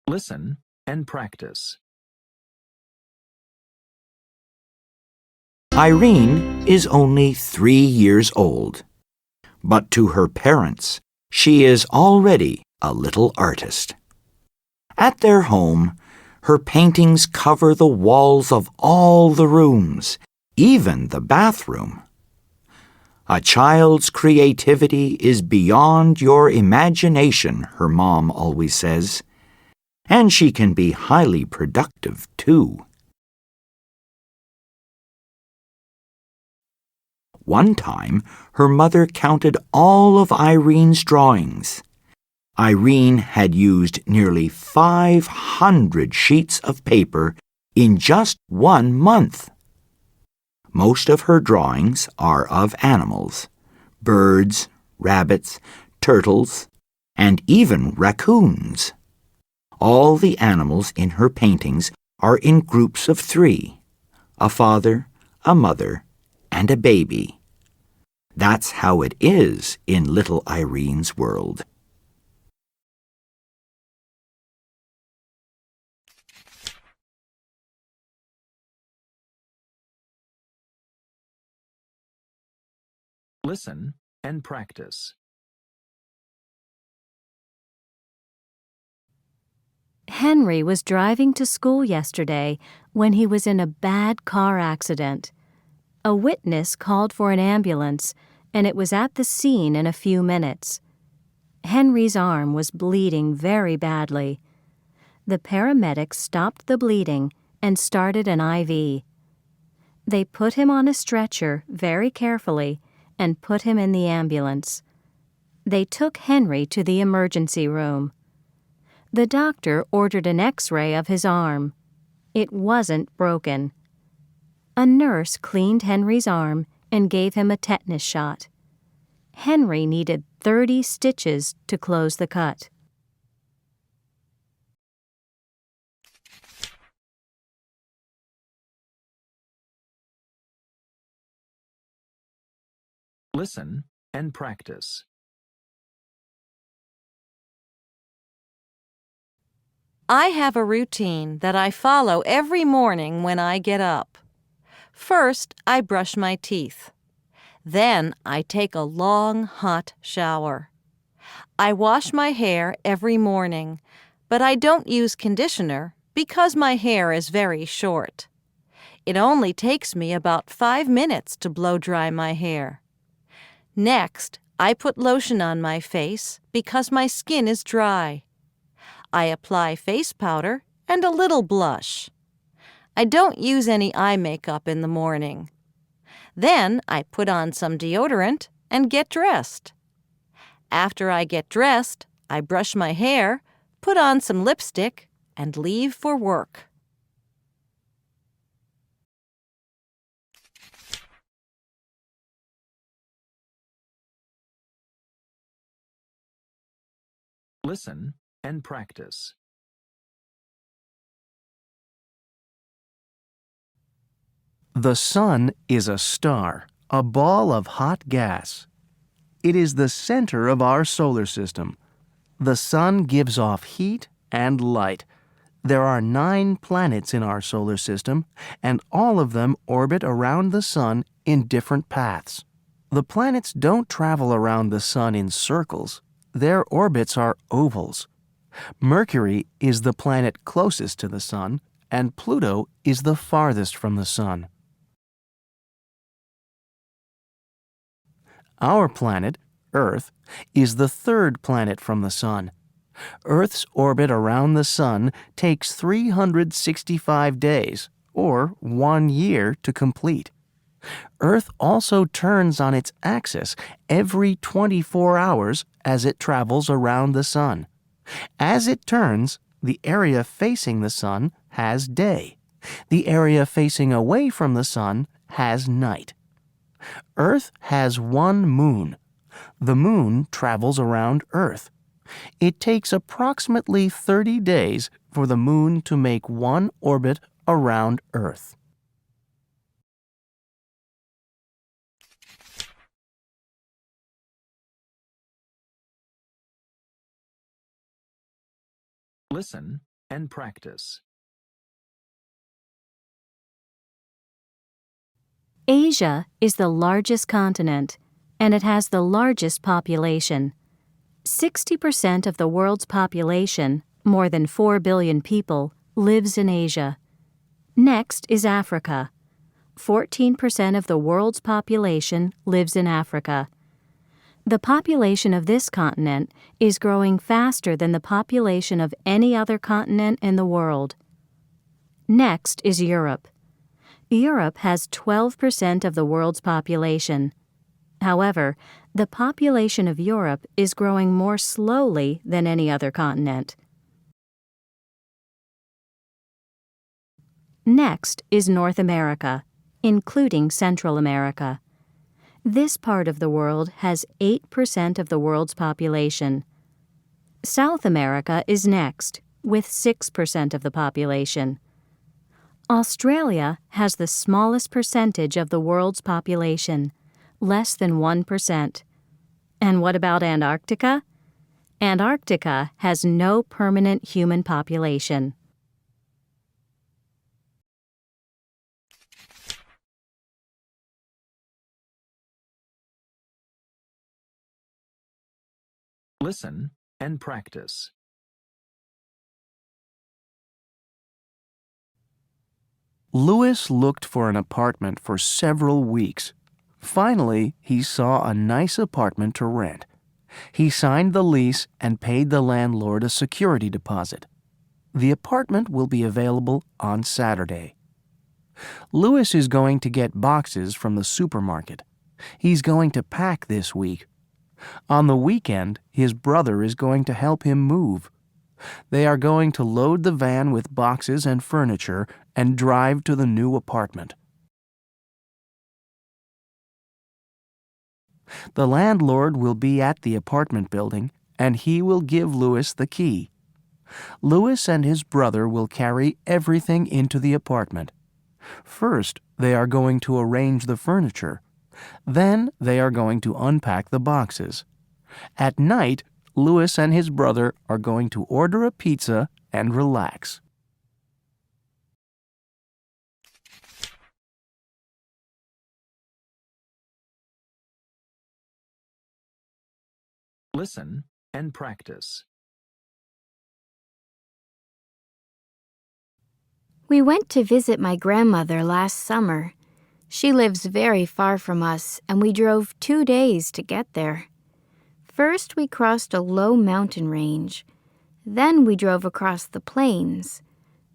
Listen and practice. Irene is only 3 years old, but to her parents, she is already a little artist. At their home, her paintings cover the walls of all the rooms, even the bathroom. A child's creativity is beyond your imagination, her mom always says, and she can be highly productive too. One time, her mother counted all of Irene's drawings. Irene had used nearly 500 sheets of paper in just 1 month. Most of her drawings are of animals, birds, rabbits, turtles, and even raccoons. All the animals in her paintings are in groups of 3, a father, a mother, and a baby. That's how it is in little Irene's world. Listen and practice. Henry was driving to school yesterday when he was in a bad car accident. A witness called for an ambulance, and it was at the scene in a few minutes. Henry's arm was bleeding very badly. The paramedics stopped the bleeding and started an IV. They put him on a stretcher very carefully and put him in the ambulance. They took Henry to the emergency room. The doctor ordered an X-ray of his arm. It wasn't broken. A nurse cleaned Henry's arm and gave him a tetanus shot. Henry needed 30 stitches to close the cut. Listen and practice. I have a routine that I follow every morning when I get up. First, I brush my teeth. Then I take a long, hot shower. I wash my hair every morning, but I don't use conditioner because my hair is very short. It only takes me about 5 minutes to blow dry my hair. Next, I put lotion on my face because my skin is dry. I apply face powder and a little blush. I don't use any eye makeup in the morning. Then I put on some deodorant and get dressed. After I get dressed, I brush my hair, put on some lipstick, and leave for work. Listen and practice. The sun is a star, a ball of hot gas. It is the center of our solar system. The sun gives off heat and light. There are 9 planets in our solar system, and all of them orbit around the sun in different paths. The planets don't travel around the sun in circles. Their orbits are ovals. Mercury is the planet closest to the sun, and Pluto is the farthest from the sun. Our planet, Earth, is the 3rd planet from the sun. Earth's orbit around the sun takes 365 days, or 1 year, to complete. Earth also turns on its axis every 24 hours as it travels around the sun. As it turns, the area facing the sun has day. The area facing away from the sun has night. Earth has 1 moon. The moon travels around Earth. It takes approximately 30 days for the moon to make 1 orbit around Earth. Listen and practice. Asia is the largest continent, and it has the largest population. 60% of the world's population, more than 4 billion people, lives in Asia. Next is Africa. 14% of the world's population lives in Africa. The population of this continent is growing faster than the population of any other continent in the world. Next is Europe. Europe has 12% of the world's population. However, the population of Europe is growing more slowly than any other continent. Next is North America, including Central America. This part of the world has 8% of the world's population. South America is next, with 6% of the population. Australia has the smallest percentage of the world's population, less than 1%. And what about Antarctica? Antarctica has no permanent human population. Listen and practice. Louis looked for an apartment for several weeks. Finally, he saw a nice apartment to rent. He signed the lease and paid the landlord a security deposit. The apartment will be available on Saturday. Louis is going to get boxes from the supermarket. He's going to pack this week. On the weekend, his brother is going to help him move. They are going to load the van with boxes and furniture and drive to the new apartment. The landlord will be at the apartment building, and he will give Louis the key. Louis and his brother will carry everything into the apartment. First, they are going to arrange the furniture. Then they are going to unpack the boxes. At night, Louis and his brother are going to order a pizza and relax. Listen and practice. We went to visit my grandmother last summer. She lives very far from us, and we drove 2 days to get there. First, we crossed a low mountain range. Then we drove across the plains.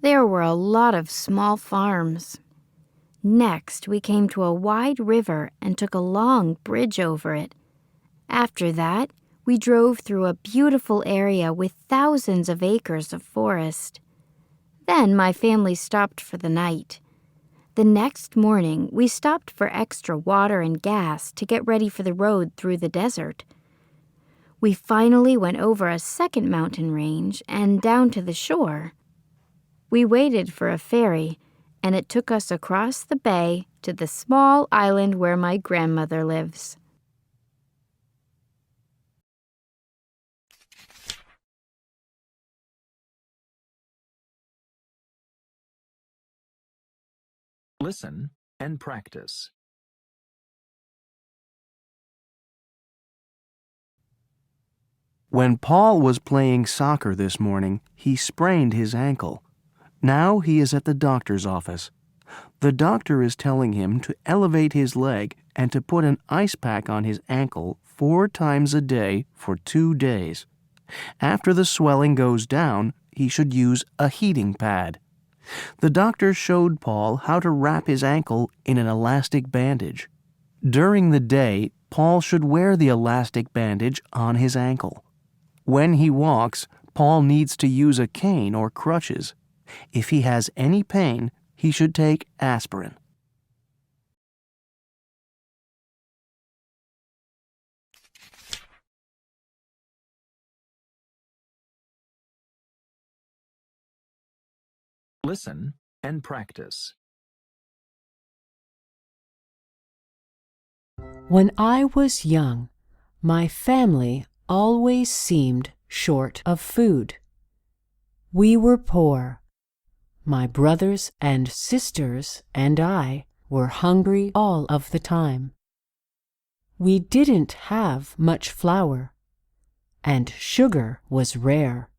There were a lot of small farms. Next, we came to a wide river and took a long bridge over it. After that, we drove through a beautiful area with thousands of acres of forest. Then my family stopped for the night. The next morning, we stopped for extra water and gas to get ready for the road through the desert. We finally went over a second mountain range and down to the shore. We waited for a ferry, and it took us across the bay to the small island where my grandmother lives. Listen and practice. When Paul was playing soccer this morning, he sprained his ankle. Now he is at the doctor's office. The doctor is telling him to elevate his leg and to put an ice pack on his ankle 4 times a day for 2 days. After the swelling goes down, he should use a heating pad. The doctor showed Paul how to wrap his ankle in an elastic bandage. During the day, Paul should wear the elastic bandage on his ankle. When he walks, Paul needs to use a cane or crutches. If he has any pain, he should take aspirin. Listen and practice. When I was young, my family always seemed short of food. We were poor. My brothers and sisters and I were hungry all of the time. We didn't have much flour, and sugar was rare.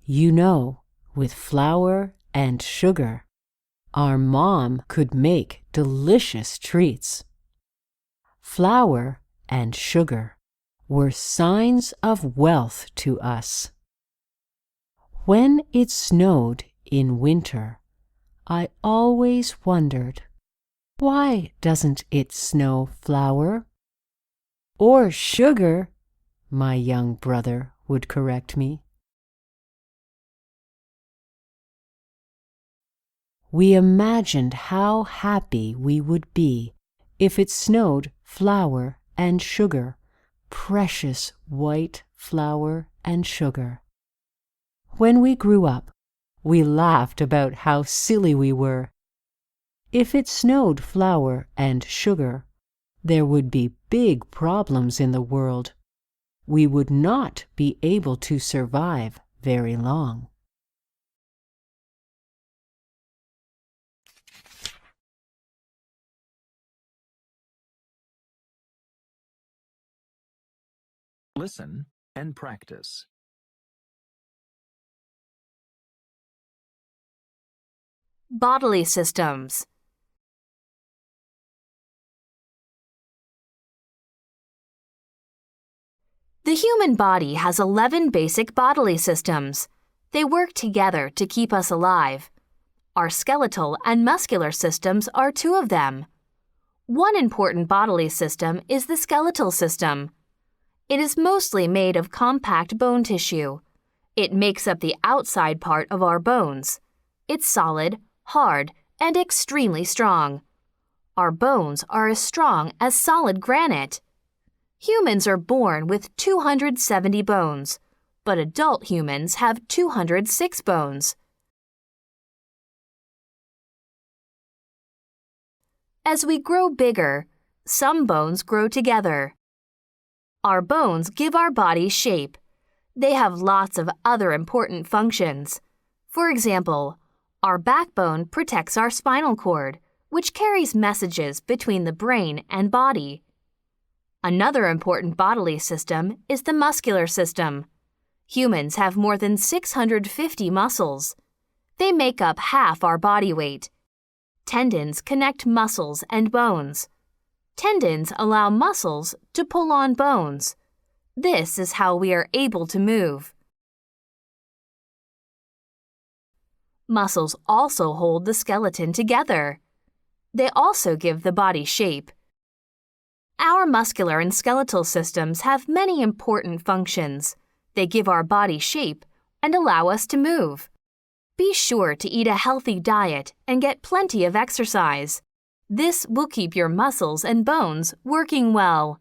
You know, with flour and sugar, our mom could make delicious treats. Flour and sugar were signs of wealth to us. When it snowed in winter, I always wondered, why doesn't it snow flour? Or sugar, my young brother would correct me. We imagined how happy we would be if it snowed flour and sugar, precious white flour and sugar. When we grew up, we laughed about how silly we were. If it snowed flour and sugar, there would be big problems in the world. We would not be able to survive very long. Listen and practice. Bodily systems. The human body has 11 basic bodily systems. They work together to keep us alive. Our skeletal and muscular systems are two of them. One important bodily system is the skeletal system. It is mostly made of compact bone tissue. It makes up the outside part of our bones. It's solid, hard, and extremely strong. Our bones are as strong as solid granite. Humans are born with 270 bones, but adult humans have 206 bones. As we grow bigger, some bones grow together. Our bones give our body shape. They have lots of other important functions. For example, our backbone protects our spinal cord, which carries messages between the brain and body. Another important bodily system is the muscular system. Humans have more than 650 muscles. They make up half our body weight. Tendons connect muscles and bones. Tendons allow muscles to pull on bones. This is how we are able to move. Muscles also hold the skeleton together. They also give the body shape. Our muscular and skeletal systems have many important functions. They give our body shape and allow us to move. Be sure to eat a healthy diet and get plenty of exercise. This will keep your muscles and bones working well.